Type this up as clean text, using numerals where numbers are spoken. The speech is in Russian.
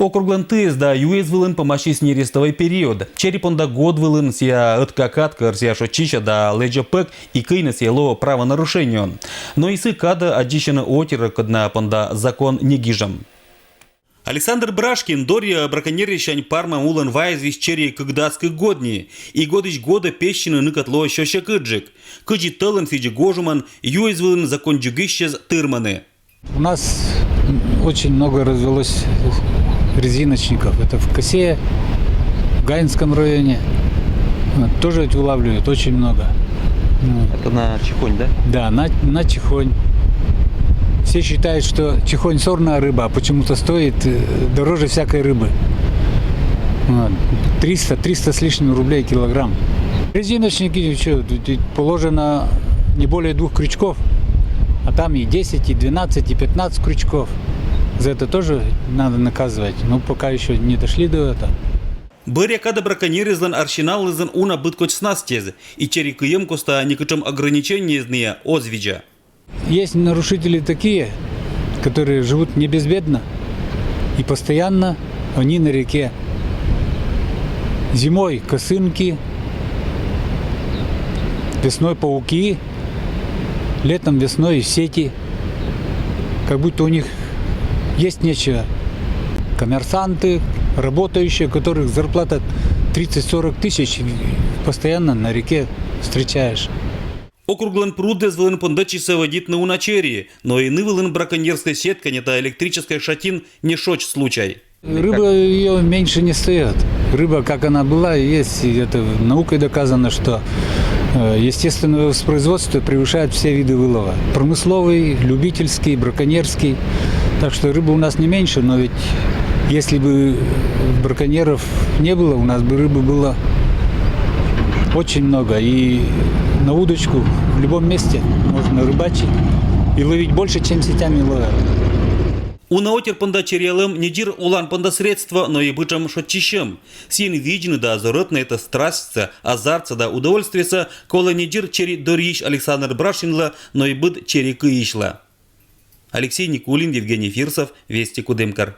Округлен тыз да юез вылын помощись нерестовый период. Черепонда год вылын сия откакаткар сия шочища да леджапек и кыйна село правонарушению. Но и сыкада одищена отера кадна понда закон негижам. Александр Брашкин дорья браконьерищань парма улан вайзвись черри кыгдатских годни, и годыч года пещины ныкатло щоща кыджик. Кыджи тылын фиджи гожуман, юизвылын закон джугищез тырманы. У нас очень много развелось резиночников. Это в Косе, в Гаинском районе. Тоже ведь вылавливают очень много. Это на Чихонь, да? Да, на Чихонь. Все считают, что Чихонь сорная рыба, а почему-то стоит дороже всякой рыбы. 300 с лишним рублей килограмм. Резиночники, что, положено не более 2 крючков, а там и 10, и 12, и 15 крючков. За это тоже надо наказывать, но пока еще не дошли до этого. Быря када браконьеризлан арсеналызан уна быткоч снастез, и черри кыем коста никачем ограничения изния озвиджа. Есть нарушители такие, которые живут не безбедно, и постоянно они на реке. Зимой косынки, весной пауки, летом весной сети. Как будто у них есть нечего. Коммерсанты, работающие, у которых зарплата 30-40 тысяч, постоянно на реке встречаешь. Округлен прудез вылын пондачиса водит на уначерии, но и вылын браконьерская сетка не та электрическая шатин не шоч случай. Рыба ее меньше не стоит. Рыба, как она была, есть. И это наукой доказано, что естественное воспроизводство превышает все виды вылова. Промысловый, любительский, браконьерский. Так что рыбы у нас не меньше, но ведь если бы браконьеров не было, у нас бы рыбы было очень много. И на удочку в любом месте можно рыбачить и ловить больше, чем сетями ловят. У наотер понда черелым не дир улан понда средства, но и бычам шотчищем. Син виден да заротна это страстца, азартца да удовольствица, кола не дир черри дорищ Александр Брашинла, но и быт черри кыишла. Алексей Никулин, Евгений Фирсов, Вести Кудымкар.